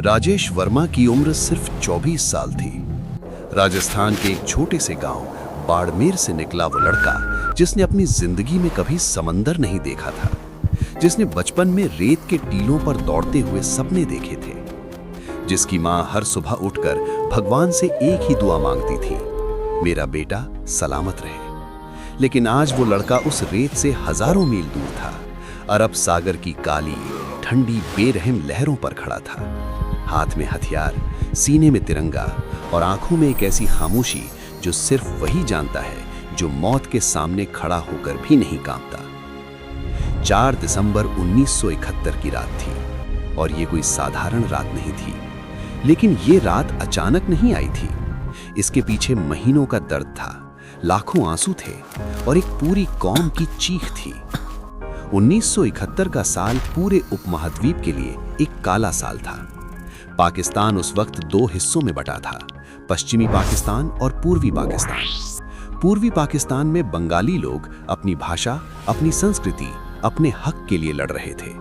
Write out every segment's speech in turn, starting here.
राजेश वर्मा की उम्र सिर्फ 24 साल थी। राजस्थान के एक छोटे से गांव बाड़मेर से निकला वो लड़का जिसने अपनी जिंदगी में कभी समंदर नहीं देखा था, जिसने बचपन में रेत के टीलों पर दौड़ते हुए सपने देखे थे, जिसकी मां हर सुबह उठकर भगवान से एक ही दुआ मांगती थी, मेरा बेटा सलामत रहे। लेकिन आज वो लड़का उस रेत से हजारों मील दूर था, अरब सागर की काली ठंडी बेरहम लहरों पर खड़ा था, हाथ में हथियार, सीने में तिरंगा और आंखों में एक ऐसी खामोशी जो सिर्फ वही जानता है जो मौत के सामने खड़ा होकर भी नहीं कांपता। 4 दिसंबर 1971 की रात थी और ये कोई साधारण रात नहीं थी, लेकिन ये रात अचानक नहीं आई थी। इसके पीछे महीनों का दर्द था, लाखों आंसू थे और एक पूरी कौम की चीख थी। 1971 का साल पूरे उपमहाद्वीप के लिए एक काला साल था। पाकिस्तान उस वक्त 2 हिस्सों में बटा था, पश्चिमी पाकिस्तान और पूर्वी पाकिस्तान। पूर्वी पाकिस्तान में बंगाली लोग अपनी भाषा, अपनी संस्कृति, अपने हक के लिए लड़ रहे थे।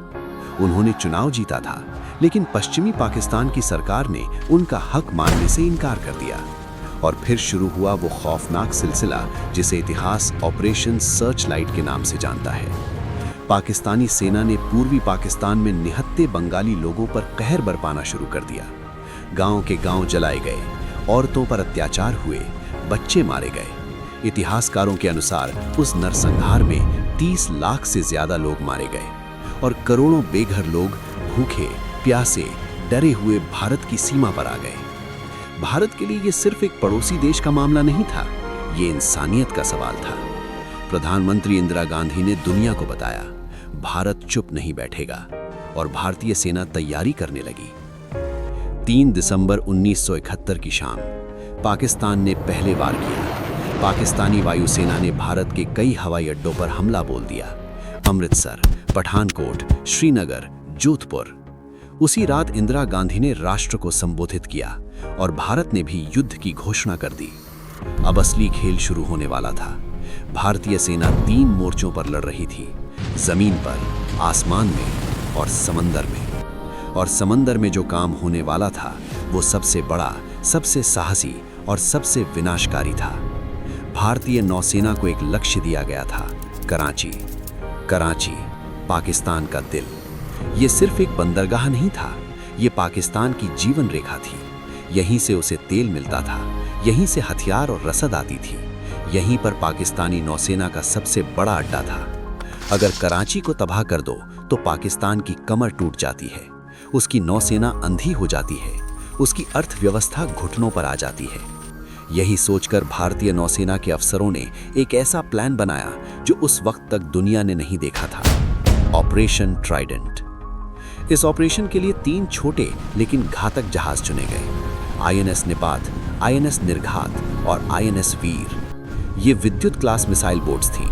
उन्होंने चुनाव जीता था, लेकिन पश्चिमी पाकिस्तान की सरकार ने उनका हक मानने से इनकार कर दिया और फिर शुरू हुआ वो खौफनाक सिलसिला जिसे इतिहास ऑपरेशन सर्च लाइट के नाम से जानता है। पाकिस्तानी सेना ने पूर्वी पाकिस्तान में निहत्थे बंगाली लोगों पर कहर बरपाना शुरू कर दिया। गांव के गांव जलाए गए, औरतों पर अत्याचार हुए, बच्चे मारे गए। इतिहासकारों के अनुसार उस नरसंहार में 30 लाख से ज्यादा लोग मारे गए और करोड़ों बेघर लोग भूखे, प्यासे, डरे हुए भारत की सीमा पर आ गए। भारत के लिए ये सिर्फ एक पड़ोसी देश का मामला नहीं था, ये इंसानियत का सवाल था। प्रधानमंत्री इंदिरा गांधी ने दुनिया को बताया, भारत चुप नहीं बैठेगा, और भारतीय सेना तैयारी करने लगी। 3 दिसंबर 1971 की शाम पाकिस्तान ने पहले वार किया। पाकिस्तानी वायुसेना ने भारत के कई हवाई अड्डों पर हमला बोल दिया, अमृतसर, पठानकोट, श्रीनगर, जोधपुर। उसी रात इंदिरा गांधी ने राष्ट्र को संबोधित किया और भारत ने भी युद्ध की घोषणा कर दी। अब असली खेल शुरू होने वाला था। भारतीय सेना 3 मोर्चों पर लड़ रही थी, जमीन पर, आसमान में और समंदर में। और समंदर में जो काम होने वाला था वो सबसे बड़ा, सबसे साहसी और सबसे विनाशकारी था। भारतीय नौसेना को एक लक्ष्य दिया गया था, कराची। कराची, पाकिस्तान का दिल। ये सिर्फ एक बंदरगाह नहीं था, ये पाकिस्तान की जीवन रेखा थी। यहीं से उसे तेल मिलता था, यहीं से हथियार और रसद आती थी, यहीं पर पाकिस्तानी नौसेना का सबसे बड़ा अड्डा था। अगर कराची को तबाह कर दो तो पाकिस्तान की कमर टूट जाती है, उसकी नौसेना अंधी हो जाती है, उसकी अर्थव्यवस्था घुटनों पर आ जाती है। यही सोचकर भारतीय नौसेना के अफसरों ने एक ऐसा प्लान बनाया जो उस वक्त तक दुनिया ने नहीं देखा था, ऑपरेशन ट्राइडेंट। इस ऑपरेशन के लिए 3 छोटे लेकिन घातक जहाज चुने गए, INS निपात, INS निर्घात और INS वीर। ये विद्युत क्लास मिसाइल बोट्स थीं,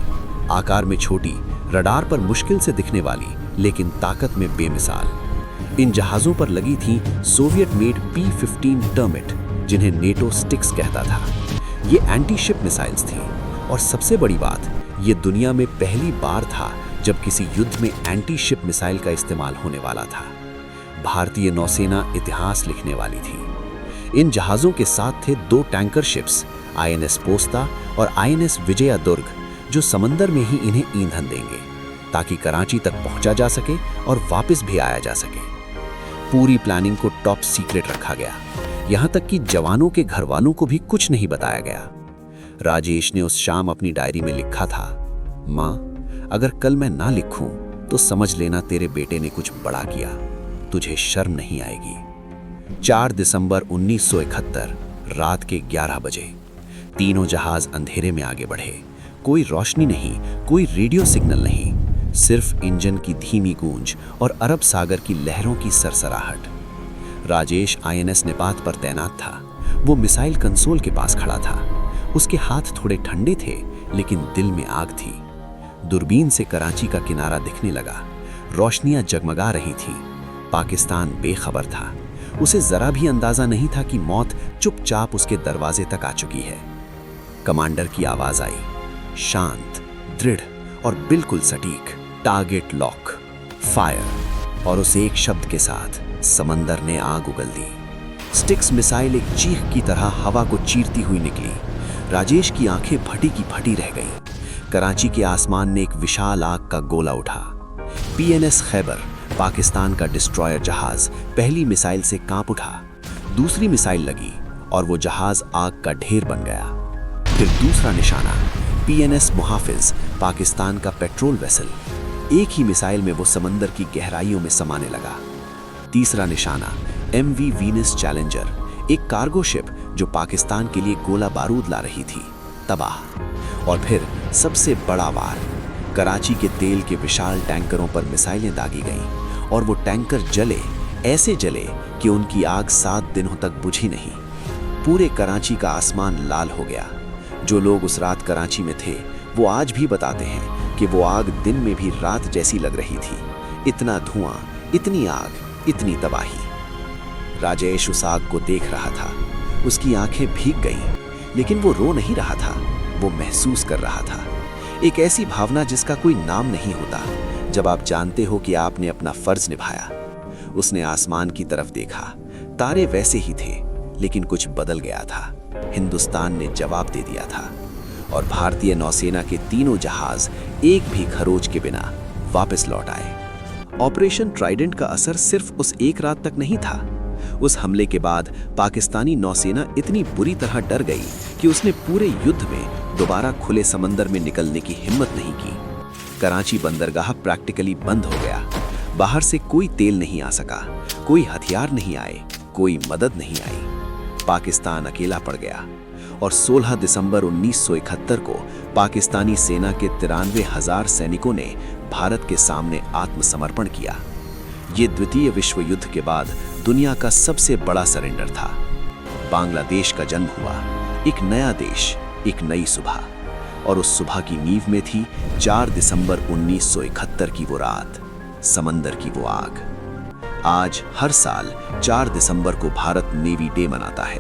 आकार में छोटी, रडार पर मुश्किल से दिखने वाली, लेकिन ताकत में बेमिसाल। इन जहाज़ों पर लगी थी सोवियत मेड P-15 टर्मिट, जिन्हें नेटो स्टिक्स कहता था। ये एंटी शिप मिसाइल्स थीं और सबसे बड़ी बात, ये दुनिया में पहली बार था जब किसी युद्ध में एंटी शिप मिसाइल का इस्तेमाल होने वाला था। भारतीय नौसेना इतिहास लिखने वाली थी। इन जहाज़ों के साथ थे 2 टैंकर शिप्स, INS पोस्ता और INS विजयदुर्ग, जो समंदर में ही इन्हें ईंधन देंगे ताकि कराची तक पहुंचा जा सके और वापस भी आया जा सके। पूरी प्लानिंग को टॉप सीक्रेट रखा गया, यहां तक कि जवानों के घरवालों को भी कुछ नहीं बताया गया। राजेश ने उस शाम अपनी डायरी में लिखा था, मां, अगर कल मैं ना लिखूं तो समझ लेना तेरे बेटे ने कुछ बड़ा किया, तुझे शर्म नहीं आएगी। 4 दिसंबर 1971 रात के 11 बजे तीनों जहाज अंधेरे में आगे बढ़े। कोई रोशनी नहीं, कोई रेडियो सिग्नल नहीं, सिर्फ इंजन की धीमी गूंज और अरब सागर की लहरों की सरसराहट। राजेश INS निपात पर तैनात था। वो मिसाइल कंसोल के पास खड़ा था। उसके हाथ थोड़े ठंडे थे, लेकिन दिल में आग थी। दूरबीन से कराची का किनारा दिखने लगा, रोशनियां जगमगा रही थी। पाकिस्तान बेखबर था। उसे जरा भी अंदाजा नहीं था कि मौत चुपचाप उसके दरवाजे तक आ चुकी है। कमांडर की आवाज आई, शांत, दृढ़ और बिल्कुल सटीक, टारगेट लॉक, फायर। और उस एक शब्द के साथ समंदर ने आग उगल दी। स्टिक्स मिसाइल एक चीख की तरह हवा को चीरती हुई निकली। राजेश की आंखें फटी की फटी रह गईं। कराची के आसमान ने एक विशाल आग का गोला उठा। पीएनएस खैबर, पाकिस्तान का डिस्ट्रॉयर जहाज, पहली मिसाइल से कांप उठा। दूसरी मिसाइल लगी और वो जहाज आग का ढेर बन गया। फिर दूसरा निशाना, पीएनएस मुहाफिज, पाकिस्तान का पेट्रोल वेसल। एक ही मिसाइल में वो समंदर की गहराइयों में समाने लगा। तीसरा निशाना, एमवी वीनस चैलेंजर, एक कार्गो शिप जो पाकिस्तान के लिए गोला बारूद ला रही थी, तबाह। और फिर सबसे बड़ा वार, कराची के तेल के विशाल टैंकरों पर मिसाइलें दागी गईं और वो टैंकर जले, ऐसे जले कि उनकी आग 7 दिनों तक बुझी नहीं। पूरे कराची का आसमान लाल हो गया। जो लोग उस रात कराची में थे वो आज भी बताते हैं कि वो आग दिन में भी रात जैसी लग रही थी। इतना धुआं, इतनी आग, इतनी तबाही। राजेश उस आग को देख रहा था। उसकी आंखें भीग गईं, लेकिन वो रो नहीं रहा था, वो महसूस कर रहा था। एक ऐसी भावना जिसका कोई नाम नहीं होता, जब आप जानते हो कि आपने अपना फर्ज निभाया। उसने आसमान की तरफ देखा। तारे वैसे ही थे, लेकिन कुछ बदल गया था। हिंदुस्तान ने जवाब दे दिया था और भारतीय नौसेना के तीनों जहाज एक भी खरोच के बिना वापस लौट आए। ऑपरेशन ट्राइडेंट का असर सिर्फ उस एक रात तक नहीं था। उस हमले के बाद पाकिस्तानी नौसेना इतनी बुरी तरह डर गई कि उसने पूरे युद्ध में दोबारा खुले समंदर में निकलने की हिम्मत नहीं की। कराची बंदरगाह प्रैक्टिकली बंद हो गया। बाहर से कोई तेल नहीं आ सका, कोई हथियार नहीं आए, कोई मदद नहीं आई। पाकिस्तान अकेला पड़ गया और 16 दिसंबर 1971 को पाकिस्तानी सेना के 93,000 सैनिकों ने भारत के सामने आत्मसमर्पण किया। ये द्वितीय विश्व युद्ध के बाद दुनिया का सबसे बड़ा सरेंडर था। बांग्लादेश का जन्म हुआ, एक नया देश, एक नई सुबह। और उस सुबह की नींव में थी 4 दिसंबर 1971 की वो रात, समंदर की वो आग। आज हर साल 4 दिसंबर को भारत नेवी डे मनाता है।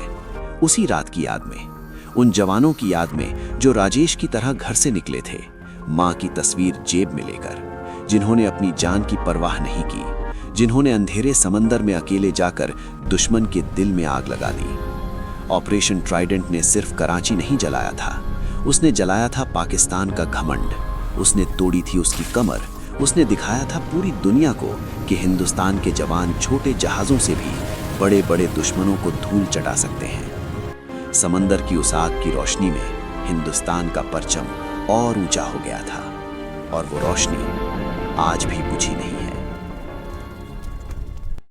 उसी रात की याद में, उन जवानों की याद में जो राजेश की तरह घर से निकले थे, मां की तस्वीर जेब में लेकर, जिन्होंने अपनी जान की परवाह नहीं की, जिन्होंने अंधेरे समंदर में अकेले जाकर दुश्मन के दिल में आग लगा दी। ऑपरेशन ट्राइडेंट ने सिर्फ कराची नहीं जलाया था, उसने जलाया था पाकिस्तान का घमंड। उसने तोड़ी थी उसकी कमर। उसने दिखाया था पूरी दुनिया को कि हिंदुस्तान के जवान छोटे जहाज़ों से भी बड़े बड़े दुश्मनों को धूल चटा सकते हैं। समंदर की उस आग की रोशनी में हिंदुस्तान का परचम और ऊंचा हो गया था, और वो रोशनी आज भी बुझी नहीं है।